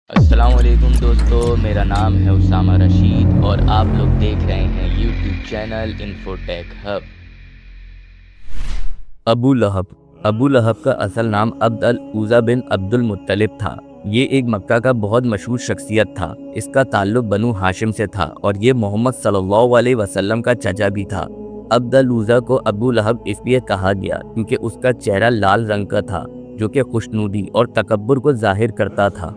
अस्सलाम वालेकुम दोस्तों, मेरा नाम है उसामा रशीद और आप लोग देख रहे हैं YouTube channel infotech hub. Abu Lahab का असल नाम अब्द अल उज़ा बिन अब्दुल मुत्तलिब था। ये एक मक्का का बहुत मशहूर शख्सियत था। इसका ताल्लुक बनु हाशिम से था और ये मोहम्मद सल्लल्लाहु अलैहि वसल्लम का चचा भी था। अब्द अल उज़ा को अबू लहब इसलिए कहा गया क्योंकि उसका चेहरा लाल रंग का था, जो कि खुशनुदी और तकब्बुर को जाहिर करता था।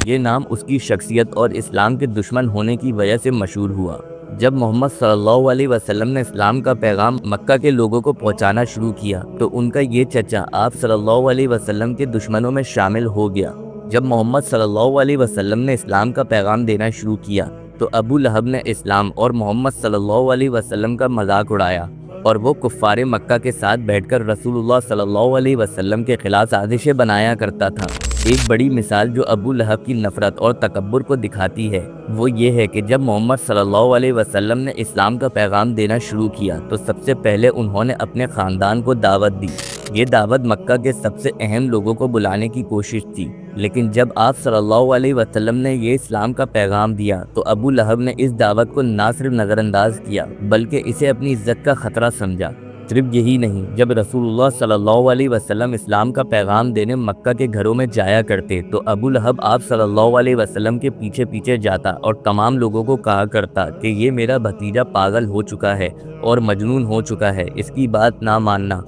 ये नाम उसकी शख्सियत और इस्लाम के दुश्मन होने की वजह से मशहूर हुआ। जब मोहम्मद सल्लल्लाहु अलैहि वसल्लम ने इस्लाम का पैगाम मक्का के लोगों को पहुंचाना शुरू किया तो उनका ये चचा आप सल्लल्लाहु अलैहि वसल्लम के दुश्मनों में शामिल हो गया। जब मोहम्मद सल्लल्लाहु अलैहि वसल्लम ने इस्लाम का पैगाम देना शुरू किया तो अबू लहब ने इस्लाम और मोहम्मद सल्लल्लाहु अलैहि वसल्लम का मजाक उड़ाया और वो कुफ्फारे मक्का के साथ बैठकर रसूलुल्लाह सल्लल्लाहु अलैहि वसल्लम के खिलाफ साजिशें बनाया करता था। एक बड़ी मिसाल जो अबू लहब की नफरत और तकब्बुर को दिखाती है वो ये है कि जब मोहम्मद सल्लल्लाहु अलैहि वसल्लम ने इस्लाम का पैगाम देना शुरू किया तो सबसे पहले उन्होंने अपने ख़ानदान को दावत दी। ये दावत मक्का के सबसे अहम लोगों को बुलाने की कोशिश थी, लेकिन जब आप सल्लल्लाहु अलैहि वसल्लम ने ये इस्लाम का पैगाम दिया तो अबू लहब ने इस दावत को ना सिर्फ नज़रअंदाज किया बल्कि इसे अपनी इज्जत का ख़तरा समझा। सिर्फ यही नहीं, जब रसूलुल्लाह सल्लल्लाहु अलैहि वसल्लम इस्लाम का पैगाम देने मक्का के घरों में जाया करते तो अबू लहब आप सल्लल्लाहु अलैहि वसल्लम के पीछे पीछे जाता और तमाम लोगों को कहा करता कि ये मेरा भतीजा पागल हो चुका है और मजनून हो चुका है, इसकी बात ना मानना।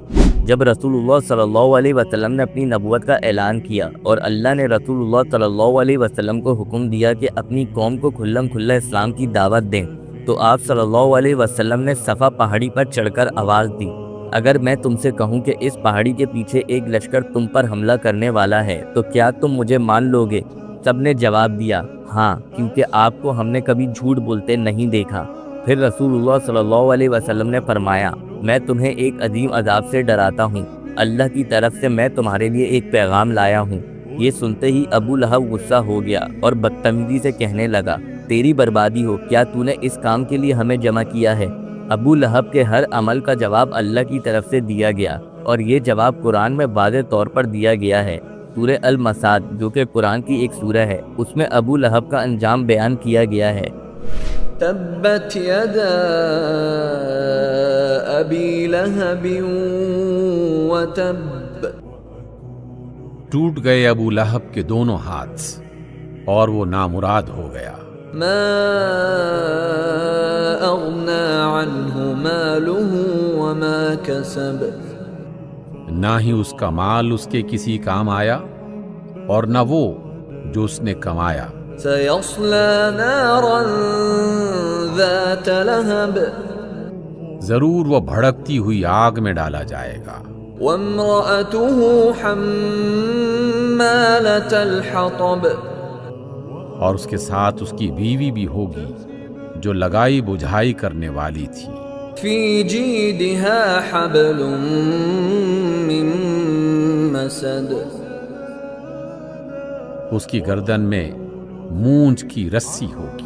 जब रसूलुल्लाह सल्लल्लाहु अलैहि वसल्लम ने अपनी नबुवत का ऐलान किया और अल्लाह ने रसूलुल्लाह सल्लल्लाहु अलैहि वसल्लम को हुक्म दिया कि अपनी कौम को खुल्लम खुल्ला इस्लाम की दावत दें तो आप सल्लल्लाहु अलैहि वसल्लम ने सफ़ा पहाड़ी पर चढ़कर आवाज़ दी, अगर मैं तुमसे कहूं कि इस पहाड़ी के पीछे एक लश्कर तुम पर हमला करने वाला है तो क्या तुम मुझे मान लोगे? सबने जवाब दिया हाँ, क्योंकि आपको हमने कभी झूठ बोलते नहीं देखा। फिर रसूलुल्लाह सल्लल्लाहु अलैहि वसल्लम ने फरमाया, मैं तुम्हें एक अजीम अजाब से डराता हूँ, अल्लाह की तरफ से मैं तुम्हारे लिए एक पैगाम लाया हूँ। ये सुनते ही अबू लहब गुस्सा हो गया और बदतमीजी से कहने लगा, तेरी बर्बादी हो, क्या तूने इस काम के लिए हमें जमा किया है? अबू लहब के हर अमल का जवाब अल्लाह की तरफ से दिया गया और ये जवाब कुरान में वाज़ेह तौर पर दिया गया है। सूरह अल मसाद जो कि कुरान की एक सूरह है, उसमें अबू लहब का अंजाम बयान किया गया है। तब्बत यदा अबी लहबिन व तब, टूट गए अबू लहब के दोनों हाथ और वो नामुराद हो गया। मा अग़ना अन्हु मालुहु व मा कसब, ना ही उसका माल उसके किसी काम आया और न वो जो उसने कमाया। सयस्ला नारन ज़ात लहब, जरूर वो भड़कती हुई आग में डाला जाएगा। वम्रअतुहु हम्मालतल हतब, और उसके साथ उसकी बीवी भी होगी जो लगाई बुझाई करने वाली थी। फी जीदिहा हब्लुम मिन मसद, उसकी गर्दन में मूंज की रस्सी होगी।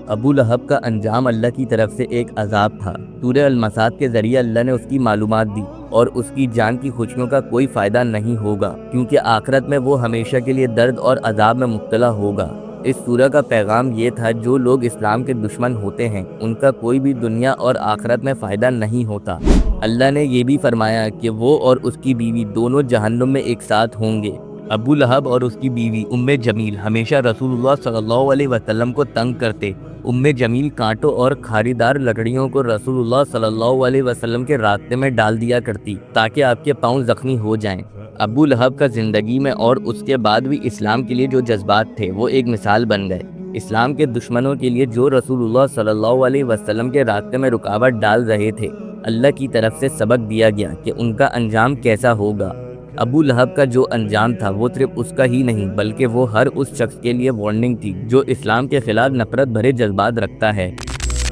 अबू लहब का अंजाम अल्लाह की तरफ से एक अजाब था। सूरह अल मसाद के जरिए अल्लाह ने उसकी मालूमात दी और उसकी जान की खुशियों का कोई फ़ायदा नहीं होगा क्योंकि आखिरत में वो हमेशा के लिए दर्द और अजाब में मुब्तला होगा। इस सूरह का पैगाम ये था, जो लोग इस्लाम के दुश्मन होते हैं उनका कोई भी दुनिया और आखिरत में फ़ायदा नहीं होता। अल्लाह ने ये भी फरमाया कि वो और उसकी बीवी दोनों जहन्नुम में एक साथ होंगे। अबू लहब और उसकी बीवी उम्मे जमील हमेशा रसूलुल्लाह सल्लल्लाहु अलैहि वसल्लम को तंग करते। उम्मे जमील कांटों और खारीदार लकड़ियों को रसूलुल्लाह सल्लल्लाहु अलैहि वसल्लम के रास्ते में डाल दिया करती ताकि आपके पाँव जख्मी हो जाएं। अबू लहब का ज़िंदगी में और उसके बाद भी इस्लाम के लिए जो जज्बात थे वो एक मिसाल बन गए। इस्लाम के दुश्मनों के लिए जो रसूलुल्लाह सल्लल्लाहु अलैहि वसल्लम के रास्ते में रुकावट डाल रहे थे, अल्लाह की तरफ से सबक दिया गया कि उनका अंजाम कैसा होगा। अबू लहब का जो अंजाम था वो सिर्फ उसका ही नहीं बल्कि वो हर उस शख्स के लिए वार्निंग थी जो इस्लाम के खिलाफ नफरत भरे जज्बात रखता है।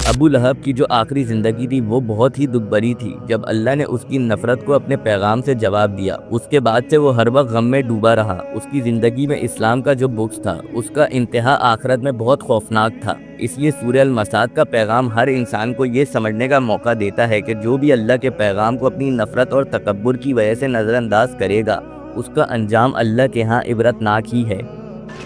अबू लहब की जो आखिरी ज़िंदगी थी वो बहुत ही दुख भरी थी। जब अल्लाह ने उसकी नफरत को अपने पैगाम से जवाब दिया, उसके बाद से वो हर वक्त गम में डूबा रहा। उसकी ज़िंदगी में इस्लाम का जो बुग़्ज़ था उसका इंतहा आखिरत में बहुत खौफनाक था। इसलिए सूरह अल मसाद का पैगाम हर इंसान को ये समझने का मौका देता है कि जो भी अल्लाह के पैगाम को अपनी नफरत और तकब्बुर की वजह से नज़रअंदाज करेगा उसका अंजाम अल्लाह के यहाँ इबरतनाक ही है।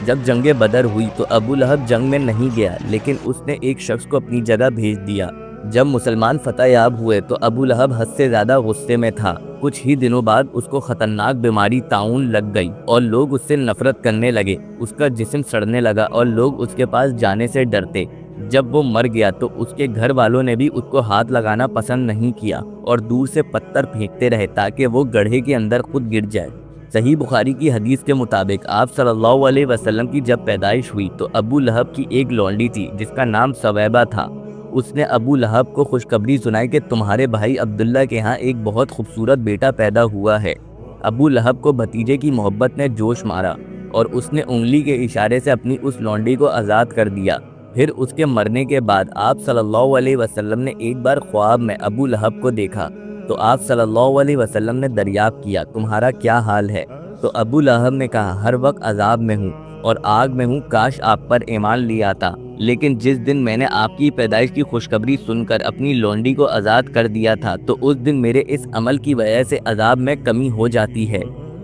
جب جنگ بدر ہوئی تو ابو لہب جنگ میں نہیں گیا، لیکن اس نے ایک شخص کو اپنی جگہ بھیج دیا۔ جب مسلمان فتح یاب ہوئے تو ابو لہب حد سے زیادہ غصے میں تھا۔ کچھ ہی دنوں بعد اس کو خطرناک بیماری طاعون لگ گئی اور لوگ اس سے نفرت کرنے لگے۔ اس کا جسم سڑنے لگا اور لوگ اس کے پاس جانے سے ڈرتے۔ جب وہ مر گیا تو اس کے گھر والوں نے بھی اس کو ہاتھ لگانا پسند نہیں کیا اور دور سے پتھر پھینکتے رہے تاکہ وہ گڑھے کے اندر خود گر جائے۔ صحیح بخاری کی حدیث کے مطابق آپ صلی اللہ علیہ وسلم کی جب پیدائش ہوئی تو ابو لہب کی ایک لونڈی تھی جس کا نام سویبہ تھا۔ اس نے ابو لہب کو خوشخبری سنائی کہ تمہارے بھائی عبداللہ کے ہاں ایک بہت خوبصورت بیٹا پیدا ہوا ہے۔ ابو لہب کو بھتیجے کی محبت نے جوش مارا اور اس نے انگلی کے اشارے سے اپنی اس لونڈی کو آزاد کر دیا۔ پھر اس کے مرنے کے بعد آپ صلی اللہ علیہ وسلم نے ایک بار خواب میں ابو لہب کو دیکھا تو آپ صلی اللہ علیہ وسلم نے دریافت کیا تمہارا کیا حال ہے؟ تو ابو لہب نے کہا ہر وقت عذاب میں ہوں اور آگ میں ہوں، کاش آپ پر ایمان لیا آتا، لیکن جس دن میں نے آپ کی پیدائش کی خوشخبری سن کر اپنی لونڈی کو آزاد کر دیا تھا تو اس دن میرے اس عمل کی وجہ سے عذاب میں کمی ہو جاتی ہے۔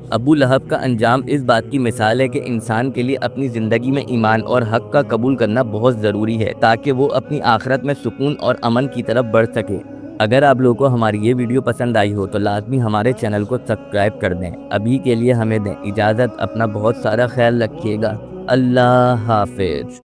ابو لہب کا انجام اس بات کی مثال ہے کہ انسان کے لیے اپنی زندگی میں ایمان اور حق کا قبول کرنا بہت ضروری ہے تاکہ وہ اپنی آخرت میں سکون اور امن کی طرف بڑھ سکے۔ اگر آپ لوگوں کو ہماری یہ ویڈیو پسند آئی ہو تو لازمی ہمارے چینل کو سبسکرائب کر دیں۔ ابھی کے لیے ہمیں دیں اجازت، اپنا بہت سارا خیال رکھیے گا۔ اللہ حافظ۔